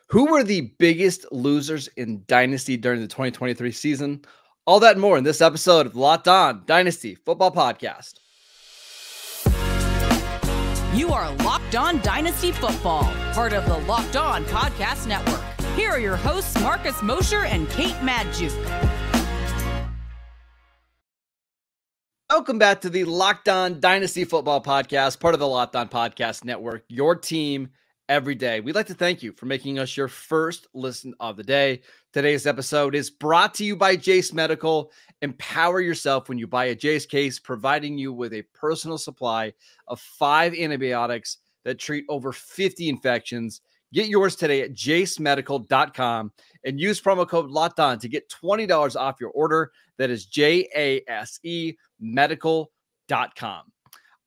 Who were the biggest losers in Dynasty during the 2023 season? All that and more in this episode of the Locked On Dynasty Football Podcast. You are Locked On Dynasty Football, part of the Locked On Podcast Network. Here are your hosts, Marcus Mosher and Kate Madjuk. Welcome back to the Locked On Dynasty Football Podcast, part of the Locked On Podcast Network, your team every day. We'd like to thank you for making us your first listen of the day. Today's episode is brought to you by Jase Medical. Empower yourself when you buy a Jase case, providing you with a personal supply of 5 antibiotics that treat over 50 infections. Get yours today at jasemedical.com and use promo code LOCKEDON to get $20 off your order. That is JASE medical.com.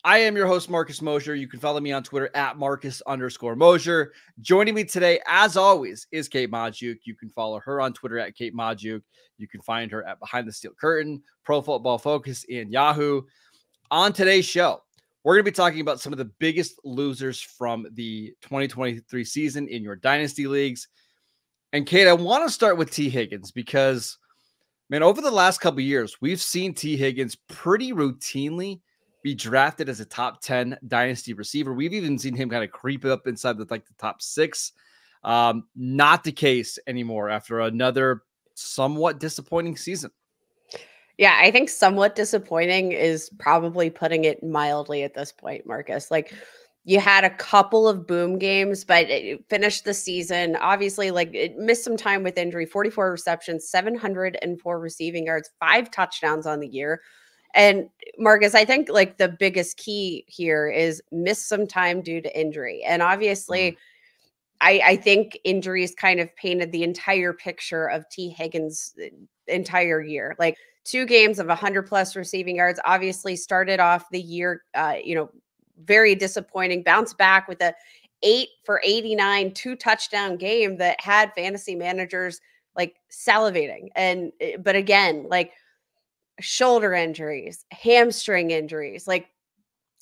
I am your host, Marcus Mosher. You can follow me on Twitter at Marcus_Mosher. Joining me today, as always, is Kate Madjuk. You can follow her on Twitter at Kate Madjuk. You can find her at Behind the Steel Curtain, Pro Football Focus, and Yahoo. On today's show, we're going to be talking about some of the biggest losers from the 2023 season in your Dynasty leagues. And Kate, I want to start with T. Higgins because, man, over the last couple of years, we've seen T. Higgins pretty routinely be drafted as a top 10 Dynasty receiver. We've even seen him kind of creep up inside the top 6. Not the case anymore after another somewhat disappointing season. Yeah, I think somewhat disappointing is probably putting it mildly at this point, Marcus. Like, you had a couple of boom games, but it finished the season. Obviously, like, it missed some time with injury, 44 receptions, 704 receiving yards, 5 touchdowns on the year. And Marcus, I think like the biggest key here is missed some time due to injury. And obviously, I think injuries kind of painted the entire picture of T. Higgins' entire year. Like, 2 games of 100+ receiving yards, obviously started off the year, very disappointing, bounced back with a 8 for 89, 2 touchdown game that had fantasy managers like salivating. But again, like, shoulder injuries, hamstring injuries, like,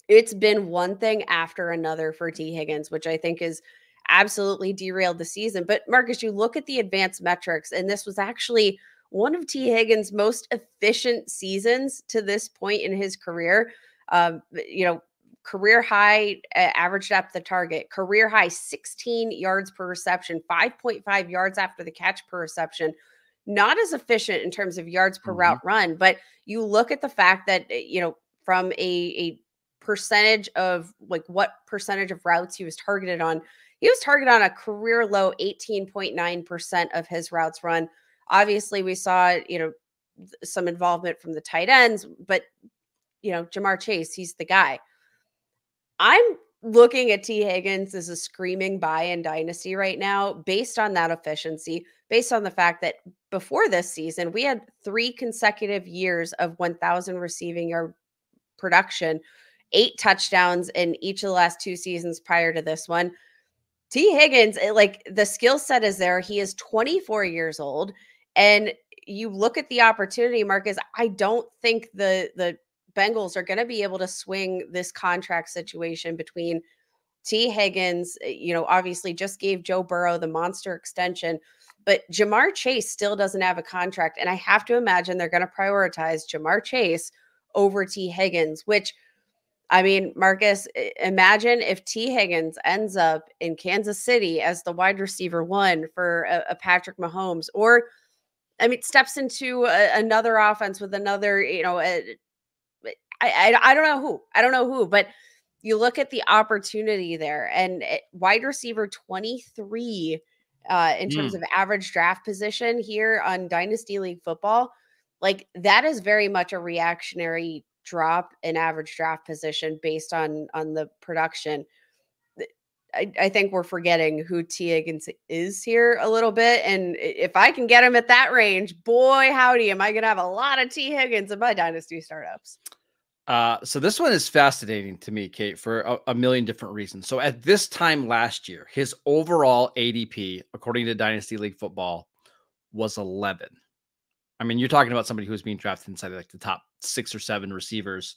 it's been one thing after another for T. Higgins, which I think is absolutely derailed the season. But Marcus, you look at the advanced metrics, and this was actually one of T. Higgins' most efficient seasons to this point in his career. Career high average depth of target, career high 16 yards per reception, 5.5 yards after the catch per reception. Not as efficient in terms of yards per route run, but you look at the fact that, from a percentage of like what percentage of routes he was targeted on a career low 18.9% of his routes run. Obviously, we saw, some involvement from the tight ends, but, Jamar Chase, he's the guy. I'm looking at T. Higgins as a screaming buy in Dynasty right now, based on that efficiency, based on the fact that before this season, we had 3 consecutive years of 1,000 receiving yard production, 8 touchdowns in each of the last 2 seasons prior to this one. T. Higgins, the skill set is there. He is 24 years old. And you look at the opportunity, Marcus, I don't think the Bengals are going to be able to swing this contract situation between T. Higgins, obviously just gave Joe Burrow the monster extension, but Jamar Chase still doesn't have a contract. And I have to imagine they're going to prioritize Jamar Chase over T. Higgins, which, I mean, Marcus, imagine if T. Higgins ends up in Kansas City as the wide receiver 1 for a Patrick Mahomes, or, steps into another offense with another, I don't know who, but you look at the opportunity there, and wide receiver 23 in terms of average draft position here on Dynasty League football, like, that is very much a reactionary drop in average draft position based on the production. I think we're forgetting who T. Higgins is here a little bit. And if I can get him at that range, boy, howdy, am I going to have a lot of T. Higgins in my Dynasty startups. So this one is fascinating to me, Kate, for a million different reasons. So at this time last year, his overall ADP, according to Dynasty League Football, was 11. I mean, you're talking about somebody who's being drafted inside like the top 6 or 7 receivers.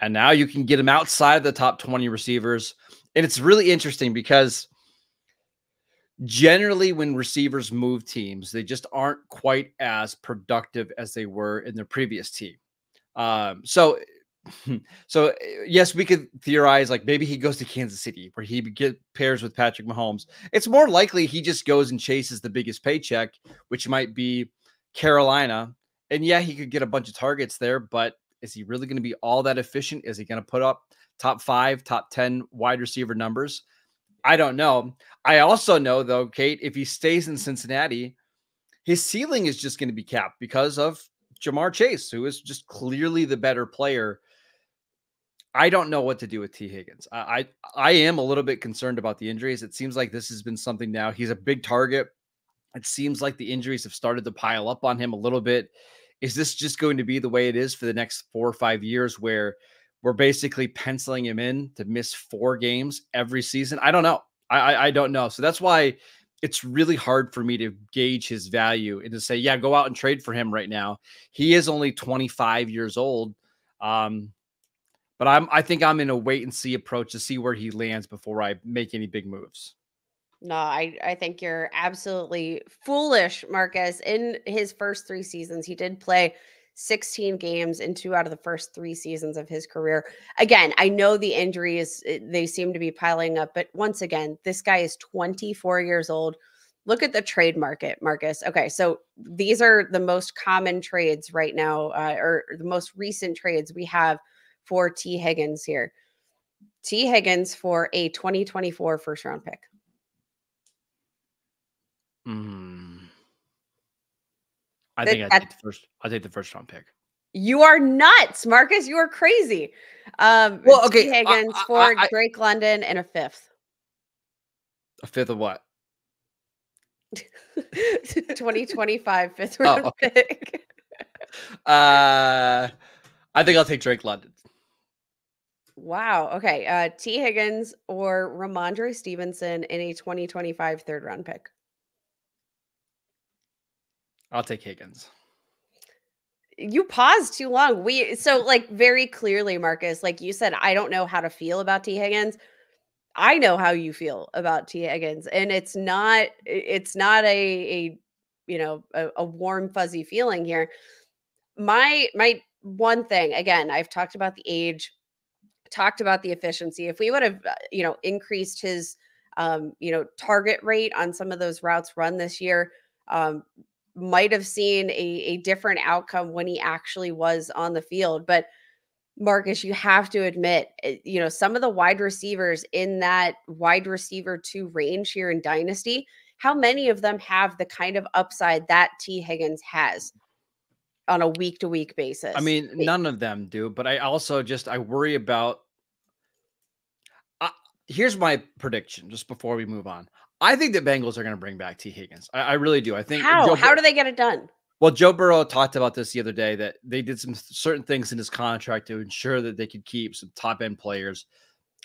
And now you can get him outside the top 20 receivers. And it's really interesting because generally when receivers move teams, they just aren't quite as productive as they were in their previous team. So so yes, we could theorize like maybe he goes to Kansas City where he get pairs with Patrick Mahomes. It's more likely he just goes and chases the biggest paycheck, which might be Carolina. And yeah, he could get a bunch of targets there, but is he really going to be all that efficient? Is he going to put up top 5, top 10 wide receiver numbers? I don't know. I also know though, Kate, if he stays in Cincinnati, his ceiling is just going to be capped because of Jamar Chase, who is just clearly the better player. I don't know what to do with T. Higgins. I am a little bit concerned about the injuries. It seems like this has been something now. He's a big target. It seems like the injuries have started to pile up on him a little bit. Is this just going to be the way it is for the next 4 or 5 years where we're basically penciling him in to miss 4 games every season? I don't know. I don't know. So that's why it's really hard for me to gauge his value and to say, yeah, go out and trade for him right now. He is only 25 years old. But I think I'm in a wait and see approach to see where he lands before I make any big moves. No, I think you're absolutely foolish, Marcus. In his first 3 seasons, he did play 16 games in 2 out of the first 3 seasons of his career. Again, I know the injuries, they seem to be piling up, but once again, this guy is 24 years old. Look at the trade market, Marcus. Okay, so these are the most common trades right now, or the most recent trades we have for T. Higgins here. T. Higgins for a 2024 first round pick. I think I take the first. I take the first round pick. You are nuts, Marcus. You are crazy. Well, okay. T. Higgins for Drake London and a 5th. A 5th of what? 2025 5th round pick. I think I'll take Drake London. Wow. Okay. T. Higgins or Ramondre Stevenson in a 2025 3rd round pick. I'll take Higgins. You paused too long. So like very clearly, Marcus, like you said, I don't know how to feel about T. Higgins. I know how you feel about T. Higgins, and it's not a warm, fuzzy feeling here. My one thing, again, I've talked about the age, talked about the efficiency. If we would have, increased his, target rate on some of those routes run this year, might have seen a different outcome when he actually was on the field. But Marcus, you have to admit, some of the wide receivers in that wide receiver 2 range here in Dynasty, how many of them have the kind of upside that T. Higgins has on a week-to-week basis? I mean, none of them do, but I also I worry about, here's my prediction just before we move on. I think the Bengals are going to bring back T. Higgins. I really do. I think how do they get it done? Well, Joe Burrow talked about this the other day, that they did some certain things in his contract to ensure that they could keep some top end players.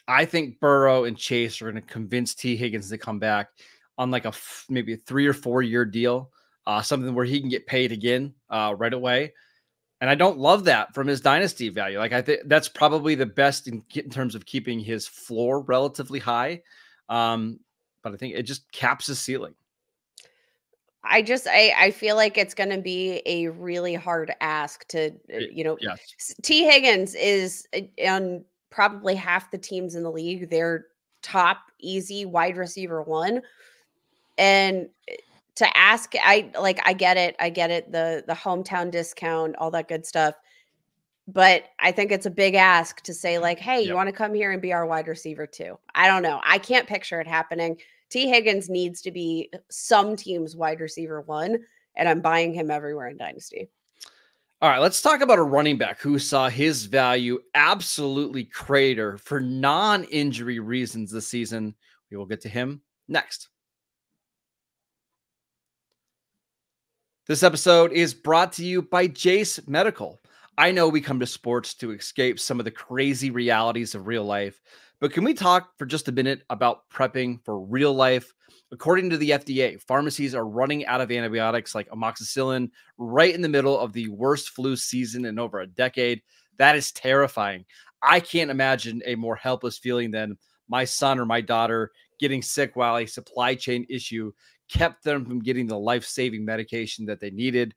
I think Burrow and Chase are going to convince T. Higgins to come back on like maybe a 3 or 4 year deal, something where he can get paid again right away. And I don't love that from his dynasty value. Like I think that's probably the best in terms of keeping his floor relatively high. But I think it just caps his ceiling. I feel like it's going to be a really hard ask to, yes. T. Higgins is on probably half the teams in the league. They're top easy wide receiver 1. And to ask, I get it. The hometown discount, all that good stuff. But I think it's a big ask to say like, hey, you want to come here and be our wide receiver 2? I don't know. I can't picture it happening. T. Higgins needs to be some team's wide receiver 1, and I'm buying him everywhere in Dynasty. All right, let's talk about a running back who saw his value absolutely crater for non-injury reasons this season. We will get to him next. This episode is brought to you by Jase Medical. I know we come to sports to escape some of the crazy realities of real life, but can we talk for just a minute about prepping for real life? According to the FDA, pharmacies are running out of antibiotics like amoxicillin right in the middle of the worst flu season in over a decade. That is terrifying. I can't imagine a more helpless feeling than my son or my daughter getting sick while a supply chain issue kept them from getting the life-saving medication that they needed.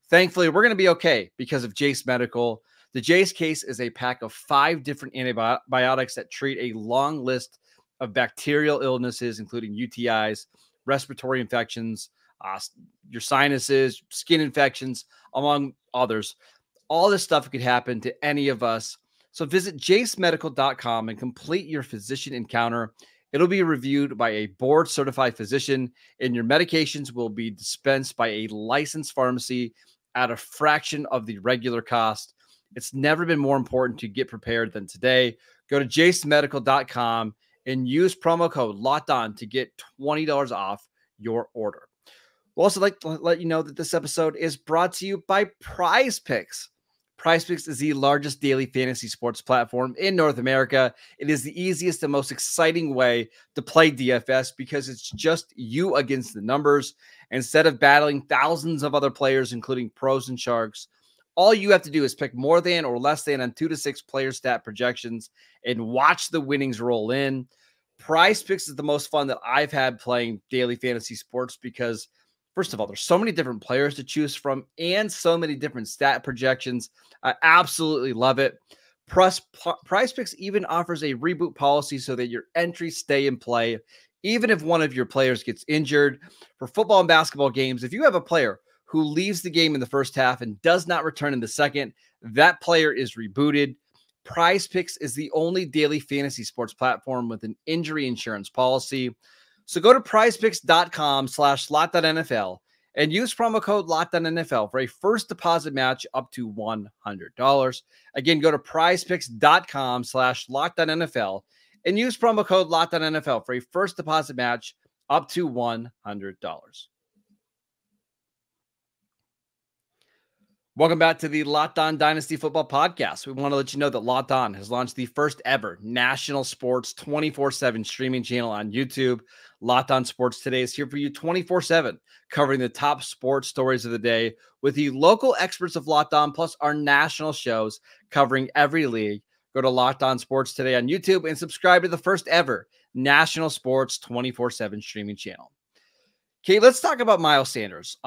Thankfully, we're going to be okay because of Jase Medical. The Jase case is a pack of 5 different antibiotics that treat a long list of bacterial illnesses, including UTIs, respiratory infections, your sinuses, skin infections, among others. All this stuff could happen to any of us. So visit jasemedical.com and complete your physician encounter. It'll be reviewed by a board-certified physician, and your medications will be dispensed by a licensed pharmacy at a fraction of the regular cost. It's never been more important to get prepared than today. Go to jasemedical.com and use promo code LOCKEDON to get $20 off your order. We'll also like to let you know that this episode is brought to you by PrizePicks. PrizePicks is the largest daily fantasy sports platform in North America. It is the easiest and most exciting way to play DFS because it's just you against the numbers. Instead of battling thousands of other players, including pros and sharks, all you have to do is pick more than or less than on 2 to 6 player stat projections and watch the winnings roll in. PrizePicks is the most fun that I've had playing daily fantasy sports because, first of all, there's so many different players to choose from and so many different stat projections. I absolutely love it. Plus, PrizePicks even offers a reboot policy so that your entries stay in play, even if one of your players gets injured. For football and basketball games, if you have a player who leaves the game in the first half and does not return in the second, that player is rebooted. PrizePicks is the only daily fantasy sports platform with an injury insurance policy. So go to prizepicks.com/LockedOnNFL and use promo code LockedOnNFL for a first deposit match up to $100. Again, go to prizepicks.com/LockedOnNFL and use promo code LockedOnNFL for a first deposit match up to $100. Welcome back to the Locked On Dynasty Football Podcast. We want to let you know that Locked On has launched the first ever national sports 24/7 streaming channel on YouTube. Locked On Sports Today is here for you 24/7, covering the top sports stories of the day with the local experts of Locked On, plus our national shows covering every league. Go to Locked On Sports Today on YouTube and subscribe to the first ever national sports 24/7 streaming channel. Okay, let's talk about Miles Sanders,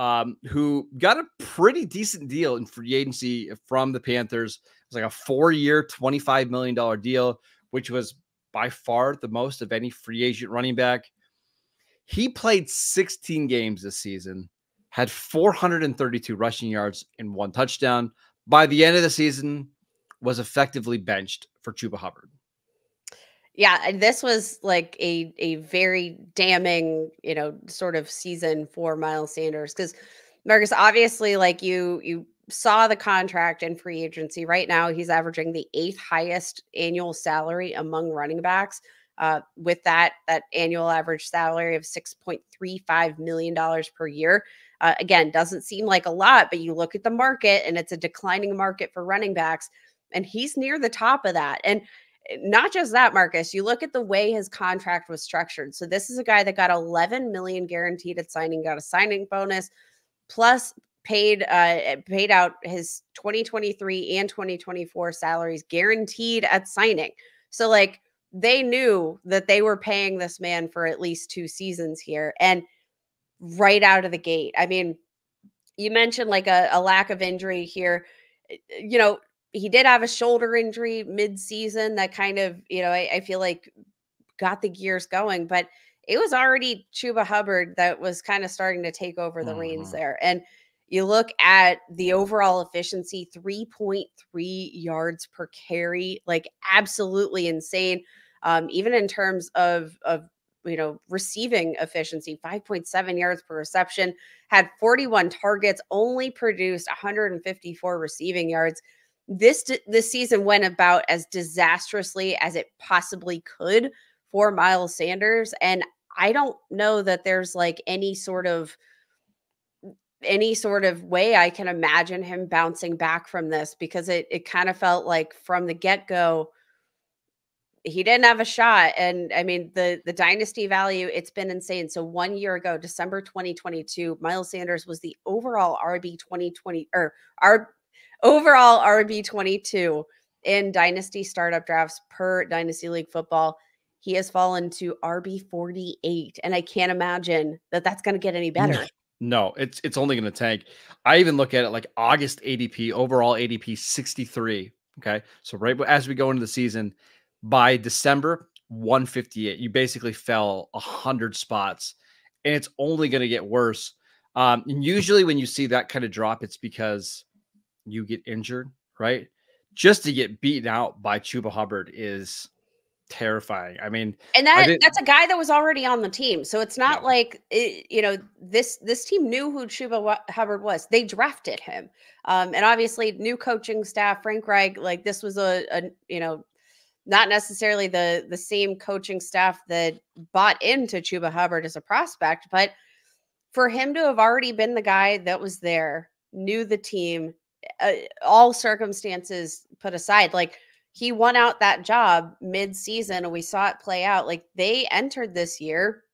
who got a pretty decent deal in free agency from the Panthers. It was like a 4-year, $25 million deal, which was by far the most of any free agent running back. He played 16 games this season, had 432 rushing yards and 1 touchdown. By the end of the season, was effectively benched for Chuba Hubbard. Yeah, this was like a very damning, sort of season for Miles Sanders because Marcus, obviously, like you saw the contract in free agency. Right now, he's averaging the 8th highest annual salary among running backs. With that annual average salary of $6.35 million per year. Again, doesn't seem like a lot, but you look at the market and it's a declining market for running backs, and he's near the top of that. And not just that, Marcus, you look at the way his contract was structured. So this is a guy that got $11 million guaranteed at signing, got a signing bonus, plus paid out his 2023 and 2024 salaries guaranteed at signing. So like they knew that they were paying this man for at least 2 seasons here. And right out of the gate, I mean, you mentioned like a lack of injury here. He did have a shoulder injury mid-season that kind of, I feel like got the gears going, but it was already Chuba Hubbard that was kind of starting to take over the reins there. And you look at the overall efficiency, 3.3 yards per carry, like absolutely insane. Even in terms of receiving efficiency, 5.7 yards per reception, had 41 targets, only produced 154 receiving yards. This season went about as disastrously as it possibly could for Miles Sanders. And I don't know that there's like any sort of way I can imagine him bouncing back from this, because it kind of felt like from the get-go, he didn't have a shot. And I mean, the dynasty value, it's been insane. So 1 year ago, December 2022, Miles Sanders was the overall overall RB22 in dynasty startup drafts per Dynasty League Football. he has fallen to RB 48, and I can't imagine that that's going to get any better. No, it's only going to tank. I even look at it like August ADP, overall ADP 63. Okay. So right as we go into the season, by December 158, you basically fell 100 spots, and it's only going to get worse. And usually when you see that kind of drop, it's because you get injured, right? Just to get beaten out by Chuba Hubbard is terrifying. I mean, and that's a guy that was already on the team. So it's not like, this team knew who Chuba Hubbard was. They drafted him. And obviously new coaching staff, Frank Reich, like this was not necessarily the same coaching staff that bought into Chuba Hubbard as a prospect, but for him to have already been the guy that was there, knew the team, all circumstances put aside, like he won out that job mid-season and we saw it play out. Like they entered this year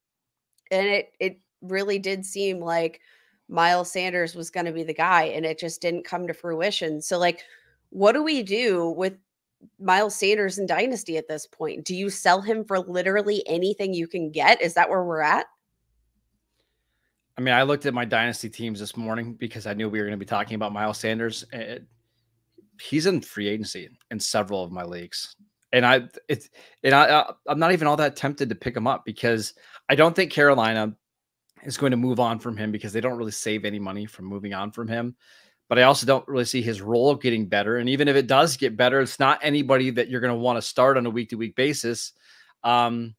and it really did seem like Miles Sanders was going to be the guy, and it just didn't come to fruition. So like, what do we do with Miles Sanders in Dynasty at this point? Do you sell him for literally anything you can get? Is that where we're at? I mean, I looked at my Dynasty teams this morning because I knew we were going to be talking about Miles Sanders. He's in free agency in several of my leagues. And I'm not even all that tempted to pick him up because I don't think Carolina is going to move on from him because they don't really save any money from moving on from him. But I also don't really see his role getting better. And even if it does get better, it's not anybody that you're going to want to start on a week-to-week basis. I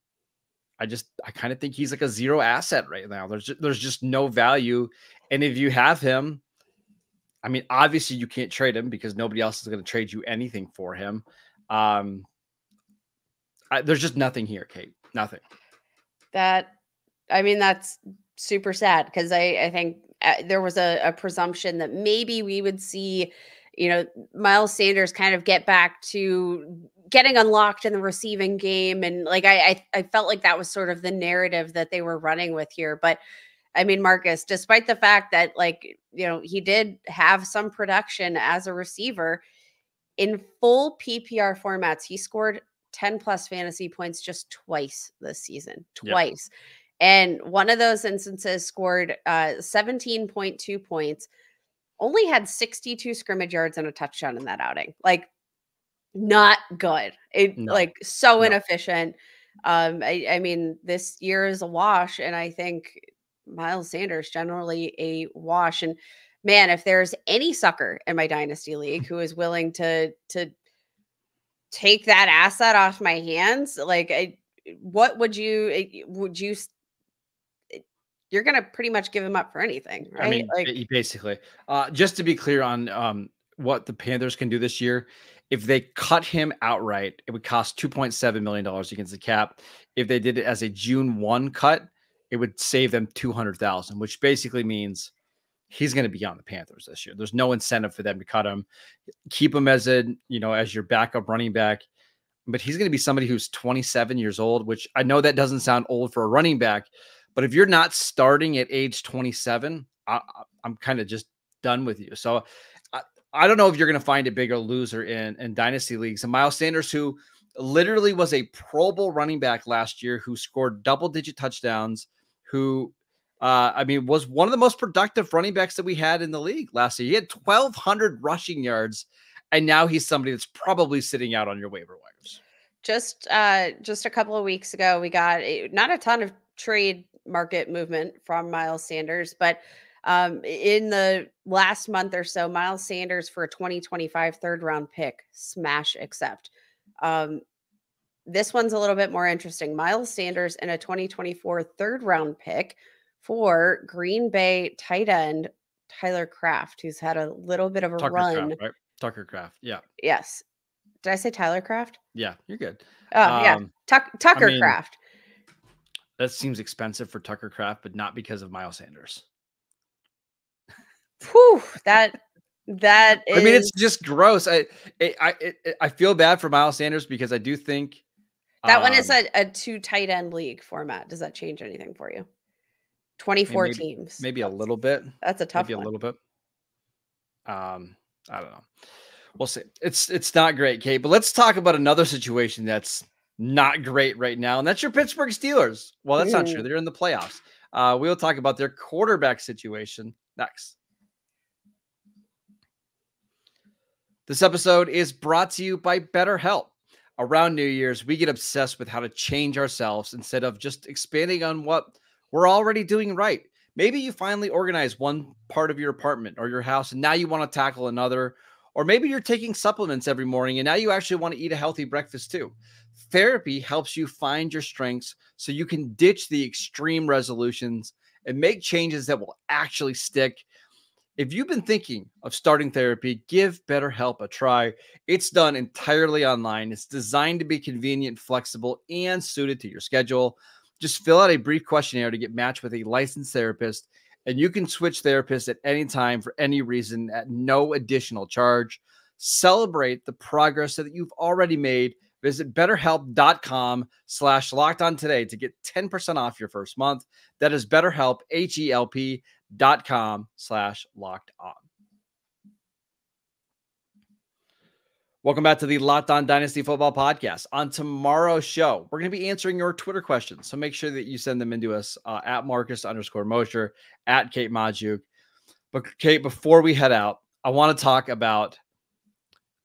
kind of think he's like a zero asset right now. There's just no value. And if you have him, I mean, obviously you can't trade him because nobody else is going to trade you anything for him. There's just nothing here, Kate. Nothing. That's super sad because I think there was a presumption that maybe we would see, Miles Sanders kind of get back to getting unlocked in the receiving game. And like, I felt like that was sort of the narrative that they were running with here. But I mean, Marcus, despite the fact that he did have some production as a receiver in full PPR formats, he scored 10 plus fantasy points just twice this season, twice. Yep. And one of those instances scored 17.2 points, only had 62 scrimmage yards and a touchdown in that outing. Like, not good. Inefficient. I mean, this year is a wash, and I think Miles Sanders generally a wash. And man, if there's any sucker in my Dynasty League who is willing to take that asset off my hands, what would you you're going to pretty much give him up for anything, right? I mean, basically, just to be clear on what the Panthers can do this year, if they cut him outright, it would cost $2.7 million against the cap. If they did it as a June 1 cut, it would save them $200,000, which basically means he's going to be on the Panthers this year. There's no incentive for them to cut him. Keep him as as your backup running back. But he's going to be somebody who's 27 years old, which I know that doesn't sound old for a running back. But if you're not starting at age 27, I'm kind of just done with you. So I don't know if you're going to find a bigger loser in Dynasty leagues. And Miles Sanders, who literally was a Pro Bowl running back last year, who scored double-digit touchdowns, who, was one of the most productive running backs that we had in the league last year. He had 1,200 rushing yards, and now he's somebody that's probably sitting out on your waiver wires. Just a couple of weeks ago, we got not a ton of trade market movement from Miles Sanders, but in the last month or so, Miles Sanders for a 2025 third round pick, smash accept. This one's a little bit more interesting. Miles Sanders and a 2024 third round pick for Green Bay tight end Tyler Kraft, who's had a little bit of a run. Kraft, right? Tucker Kraft. Yeah. Yes. Did I say Tyler Kraft? Yeah, you're good. Oh, yeah. Tucker Kraft. That seems expensive for Tucker Kraft, but not because of Miles Sanders. Whew, that is. I mean, it's just gross. I feel bad for Miles Sanders because I do think that one is a 2 tight end league format. Does that change anything for you? 24 teams. Maybe a little bit. That's a tough one. A little bit. I don't know. We'll see. It's not great, Kate. But let's talk about another situation that's not great right now. And that's your Pittsburgh Steelers. Well, that's not true. They're in the playoffs. We'll talk about their quarterback situation next. This episode is brought to you by BetterHelp. Around New Year's, we get obsessed with how to change ourselves instead of just expanding on what we're already doing right. Maybe you finally organize one part of your apartment or your house, and now you want to tackle another. Or maybe you're taking supplements every morning, and now you actually want to eat a healthy breakfast too. Therapy helps you find your strengths so you can ditch the extreme resolutions and make changes that will actually stick. If you've been thinking of starting therapy, give BetterHelp a try. It's done entirely online. It's designed to be convenient, flexible, and suited to your schedule. Just fill out a brief questionnaire to get matched with a licensed therapist, and you can switch therapists at any time for any reason at no additional charge. Celebrate the progress that you've already made. Visit BetterHelp.com/lockedon today to get 10% off your first month. That is BetterHelp, HELP.com/lockedon. Welcome back to the Locked On Dynasty Football Podcast. On tomorrow's show, we're going to be answering your Twitter questions. So make sure that you send them into us at Marcus_Mosher, at Kate Majuk. But Kate, before we head out, I want to talk about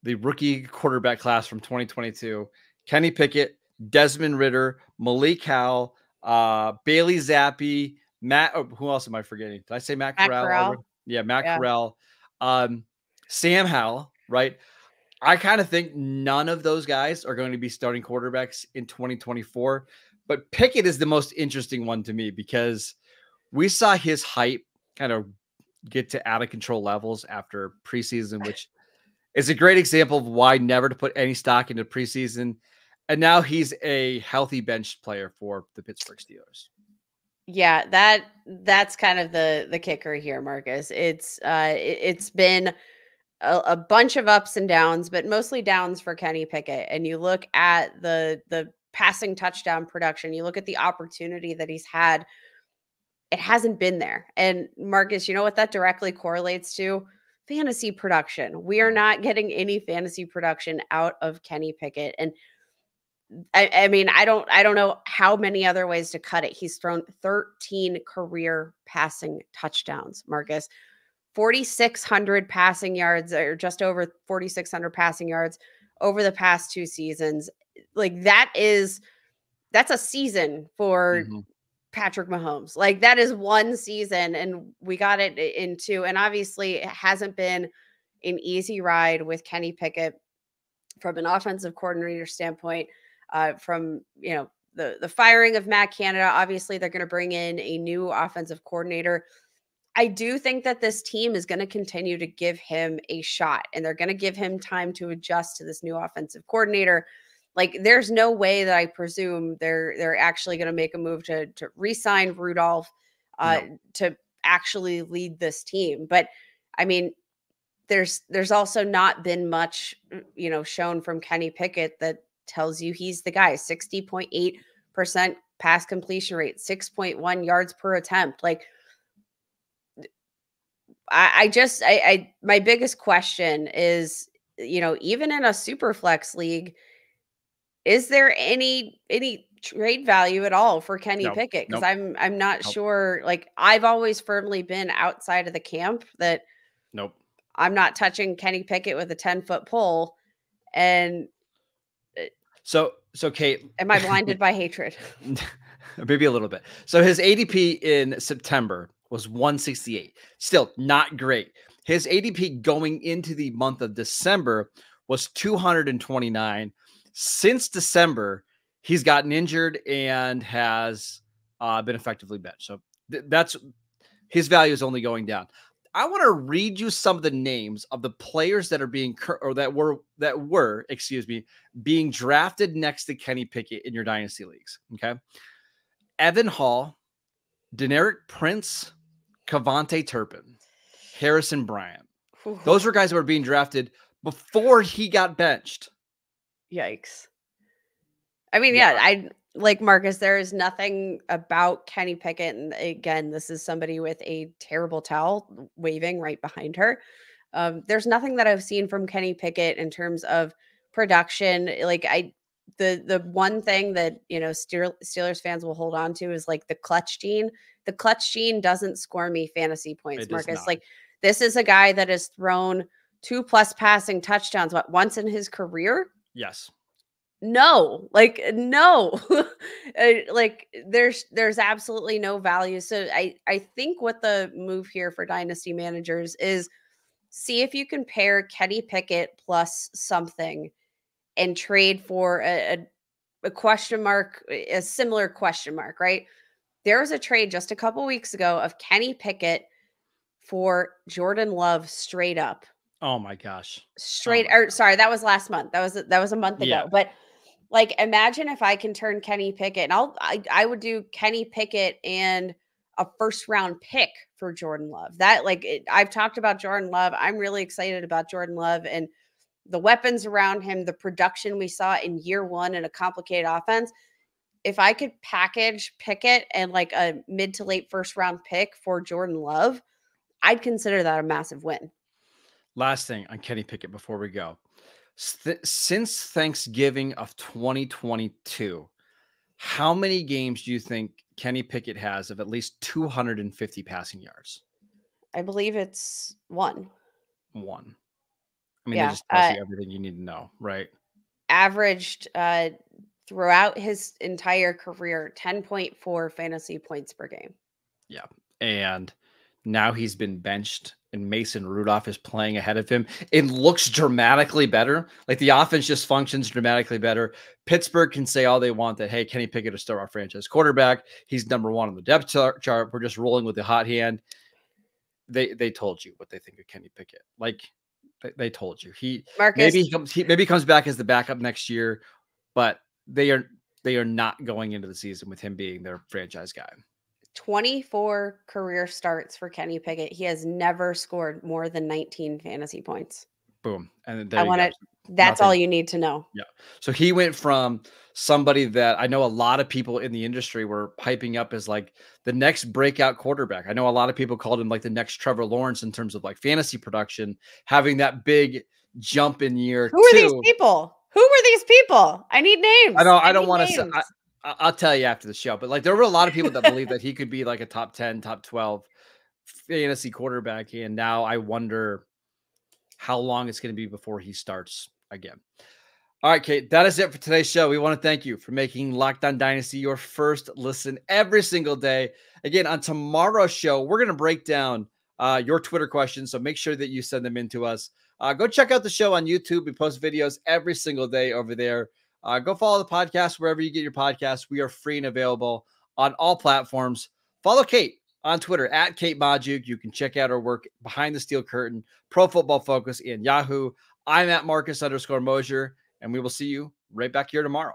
the rookie quarterback class from 2022. Kenny Pickett, Desmond Ridder, Malik Howell, Bailey Zappi, Matt. Oh, who else am I forgetting? Did I say Matt Corral? Yeah, Matt Corral. Sam Howell, right? I kind of think none of those guys are going to be starting quarterbacks in 2024. But Pickett is the most interesting one to me because we saw his hype kind of get to out of control levels after preseason, which is a great example of why never to put any stock into preseason. And now he's a healthy bench player for the Pittsburgh Steelers. Yeah, that's kind of the kicker here, Marcus. It's been a bunch of ups and downs, but mostly downs for Kenny Pickett. And you look at the passing touchdown production, you look at the opportunity that he's had, it hasn't been there. And Marcus, you know what that directly correlates to? Fantasy production. We are not getting any fantasy production out of Kenny Pickett. And I mean, I don't know how many other ways to cut it. He's thrown 13 career passing touchdowns, Marcus. 4,600 passing yards, or just over 4,600 passing yards over the past 2 seasons. Like that's a season for Patrick Mahomes. Like that is one season, and we got it in 2. And obviously it hasn't been an easy ride with Kenny Pickett from an offensive coordinator standpoint. From, the firing of Matt Canada, obviously they're going to bring in a new offensive coordinator. I do think that this team is going to continue to give him a shot, and they're going to give him time to adjust to this new offensive coordinator. Like there's no way that I presume they're actually going to make a move to re-sign Rudolph to actually lead this team. But I mean, there's also not been much, shown from Kenny Pickett that tells you he's the guy. 60.8% pass completion rate, 6.1 yards per attempt. Like my biggest question is, even in a super flex league, is there any trade value at all for Kenny Pickett? Because I'm not sure. Like I've always firmly been outside of the camp that I'm not touching Kenny Pickett with a 10-foot pole. And so Kate, am I blinded by hatred? Maybe a little bit. So his ADP in September was 168. Still not great. His ADP going into the month of December was 229. Since December, he's gotten injured and has been effectively benched. So that's his value is only going down. I want to read you some of the names of the players that are being being drafted next to Kenny Pickett in your dynasty leagues. Okay, Evan Hall, Deneric Prince, Cavante Turpin, Harrison Bryant. Those were guys that were being drafted before he got benched. Yikes. I mean, yeah, I like Marcus. There is nothing about Kenny Pickett. And again, this is somebody with a terrible towel waving right behind her. There's nothing that I've seen from Kenny Pickett in terms of production. Like the one thing that, Steelers fans will hold on to is like the clutch gene. The clutch gene doesn't score me fantasy points, Marcus. Like, this is a guy that has thrown 2+ passing touchdowns, once in his career? Yes. No. Like, there's absolutely no value. So I think what the move here for dynasty managers is, see if you can pair Kenny Pickett plus something and trade for a question mark, a similar question mark, right? There was a trade just a couple weeks ago of Kenny Pickett for Jordan Love straight up. Oh my gosh. Sorry, that was last month. That was a month ago. But like, imagine if I can turn Kenny Pickett, and I would do Kenny Pickett and a first round pick for Jordan Love. I've talked about Jordan Love. I'm really excited about Jordan Love and the weapons around him, the production we saw in year one in a complicated offense. If I could package Pickett and like a mid to late first round pick for Jordan Love, I'd consider that a massive win. Last thing on Kenny Pickett before we go. Since Thanksgiving of 2022, how many games do you think Kenny Pickett has of at least 250 passing yards? I believe it's one. I mean, that just tells you everything you need to know, right? Averaged throughout his entire career 10.4 fantasy points per game. Yeah. And now he's been benched and Mason Rudolph is playing ahead of him. It looks dramatically better. Like, the offense just functions dramatically better. Pittsburgh can say all they want that, hey, Kenny Pickett is still our franchise quarterback. He's number one on the depth chart. We're just rolling with the hot hand. They told you what they think of Kenny Pickett. Like, they told you. Marcus, maybe he comes back as the backup next year, but they are not going into the season with him being their franchise guy. 24 career starts for Kenny Pickett. He has never scored more than 19 fantasy points. Boom. And that's all you need to know. Yeah. So he went from somebody that I know a lot of people in the industry were hyping up as like the next breakout quarterback. I know a lot of people called him like the next Trevor Lawrence in terms of like fantasy production, having that big jump in year two. Who are these people? I need names. I don't want to say. I'll tell you after the show, but like, there were a lot of people that believe that he could be like a top 10, top 12 fantasy quarterback. And now I wonder how long it's going to be before he starts again. All right, Kate, that is it for today's show. We want to thank you for making Locked On Dynasty your first listen every single day. Again, on tomorrow's show, we're going to break down your Twitter questions. So make sure that you send them in to us. Go check out the show on YouTube. We post videos every single day over there. Go follow the podcast wherever you get your podcasts. We are free and available on all platforms. Follow Kate on Twitter at Kate Majuk. You can check out her work behind the steel curtain, Pro Football Focus, and Yahoo. I'm at Marcus_Mosher, and we will see you right back here tomorrow.